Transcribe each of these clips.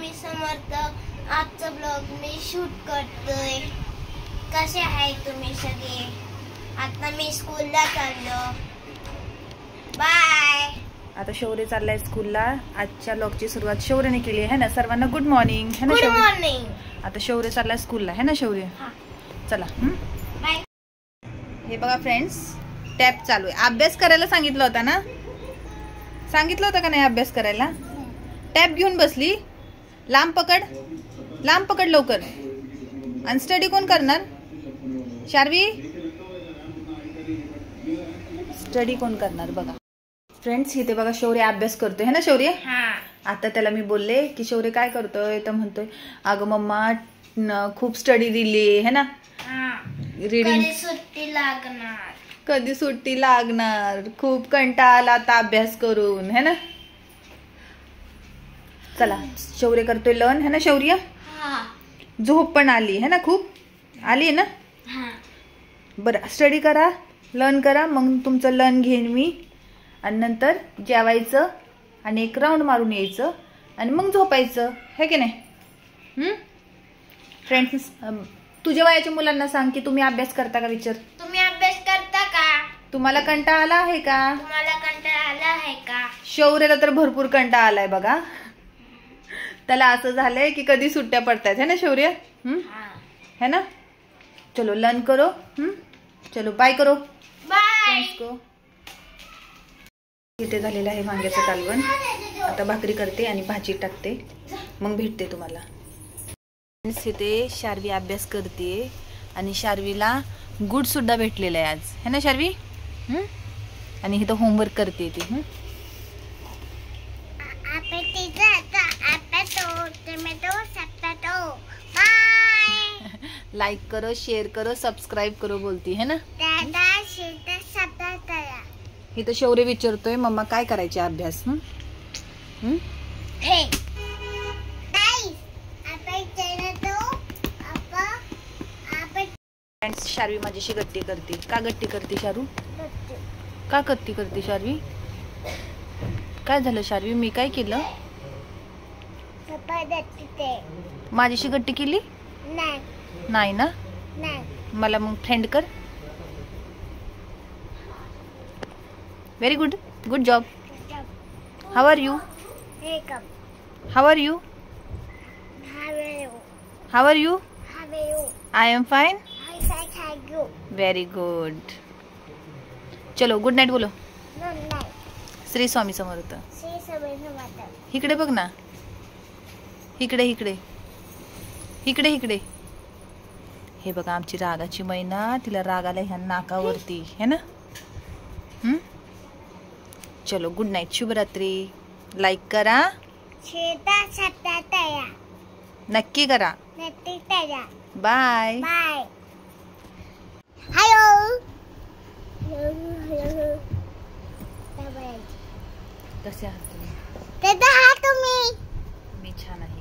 स्वामी समर्थ. आजचा ब्लॉग मी शूट करतोय. कसे आहे तुम्ही सगळे? आता मी स्कूलला चाललो. बाय. आता शौर्य चाललाय स्कूलला. आजच्या ब्लॉगची सुरुवात शौर्यने केली आहे ना. सर्वांना गुड मॉर्निंग है ना. Good morning. आता शौर्य चाललाय स्कूलला है ना शौर्य. चला बाय. हे बघा फ्रेंड्स, टॅप चालू आहे. अभ्यास करायला सांगितलं होता ना. सांगितलं होतं का नाही अभ्यास करायला? टॅप घेऊन बसली. लांब पकड लवकर. आणि स्टडी कोण करणार? शार्वी, स्टडी कोण करणार? बघा फ्रेंड्स, इथे बघा शौर्य अभ्यास करतोय है ना शौर्य. आता त्याला मी बोलले की शौर्य काय करतोय, तर म्हणतोय अगं मम्मा खूप स्टडी दिली है ना. रीडिंग कधी सुट्टी लागणार, खूप कंटाळा आला आता अभ्यास करून है ना. चला शौर्य करतोय लर्न है ना शौर्य. झोप पण आली है ना, खूप आली ना. बरं स्टडी करा, लर्न करा, मग तुमचं लर्न घेईन मी. आणि नंतर जेवायचं आणि एक राऊंड मारून यायचं आणि मग झोपायचं है की नाही. फ्रेंड्स, तुझ्या वयाच्या मुलांना सांग की तुम्ही अभ्यास करता का विचार. तुम्ही अभ्यास करता का? तुम्हाला कंटाळा आला आहे का? तुम्हाला कंटाळा आला आहे का? शौर्यला तर भरपूर कंटाळा आलाय बघा. त्याला असं झालंय की कधी सुट्ट्या पडतायत है ना शौर्य. है ना. चलो लर्न करो. चलो बाय करो. बाय. इथे झालेलं आहे वांग्याचं कालवण. आता भाकरी करते आणि भाजी टाकते, मग भेटते तुम्हाला. इथे शार्वी अभ्यास करते आणि शार्वीला गुड सुद्धा भेटलेला आहे आज है ना शार्वी. आणि इथं होमवर्क करते ती. लाइक करो, शेयर करो, सब्सक्राइब करो बोलती है ना. इथं शौर्य विचारतोय मम्मा काय करायचे अभ्यास. शार्वी माझ्याशी गट्टी करते. का गट्टी करते शारू? का गट्टी करते शार्वी? काय झालं शार्वी? मी काय केलं? माझ्याशी गट्टी केली नाही ना. मला मग फ्रेंड कर. Very good, good job. How are you? How are you? How are you? I am fine. Very good. चलो गुड नाईट बोलो. श्री स्वामी समर्थ. इकडे बघ ना. इकडे इकडे इकडे इकडे. हे बघा आमची रागाची मैना. तिला राग आला ह्या नाकावरती है ना. चलो गुड नाईट, शुभरात्री. लाईक करा, नक्की करा. बाय. कसे आहात तुम्ही? मी छान आहे.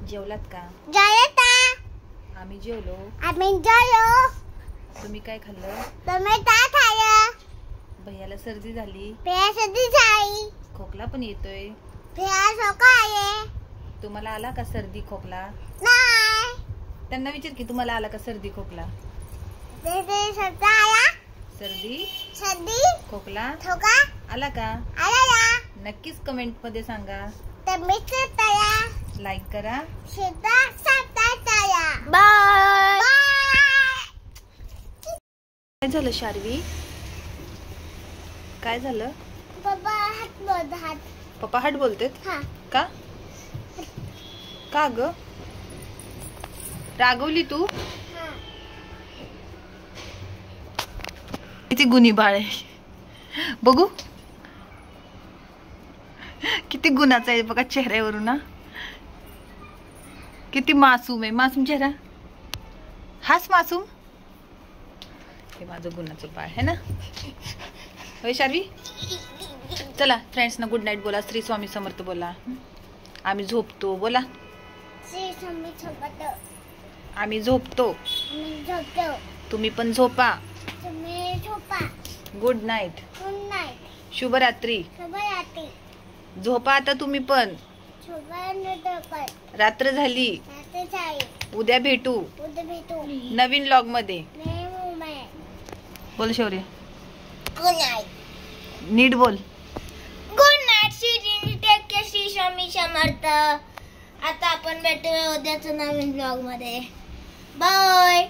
जेवलात का? आम्ही जेवलो. तुम्ही काय खाल्लं? भैयाला सर्दी झाली. खोकला पण येतोय. तुम्हाला आला का सर्दी खोकला? त्यांना विचार की तुम्हाला आला का सर्दी खोकला? सर्दी खोकला आला का? नक्कीच कमेंट मध्ये सांगा. लाईक करा. बाय. काय झालं शार्वी? काय झालं? पप्पा हाट बोलतेत का? का ग? रागवली तू? किती गुणी बाळ आहे बघू. किती गुणाचा आहे बघा चेहऱ्यावरून ना. किती मासूम आहे. मासूम चेहरा. हाच मासूम. हे माझं गुणाचं बाळ है ना. होय शार्वी. चला फ्रेंड्स ना गुड नाईट बोला. श्री स्वामी समर्थ बोला. आम्ही झोपतो बोला. आम्ही झोपतो. तुम्ही पण झोपा. तुम्ही. 'Good night'. शुभरात्री. झोपा आता तुम्ही पण. रात्र झाली. उद्या भेटू नवीन व्लॉग मध्ये. बोल शौर्य. Good night. नीट बोल. Good night Shri. Take care. Shri Swami Samarth. आता आपण भेटूया उद्याच्या नवीन व्लॉग मध्ये. बाय.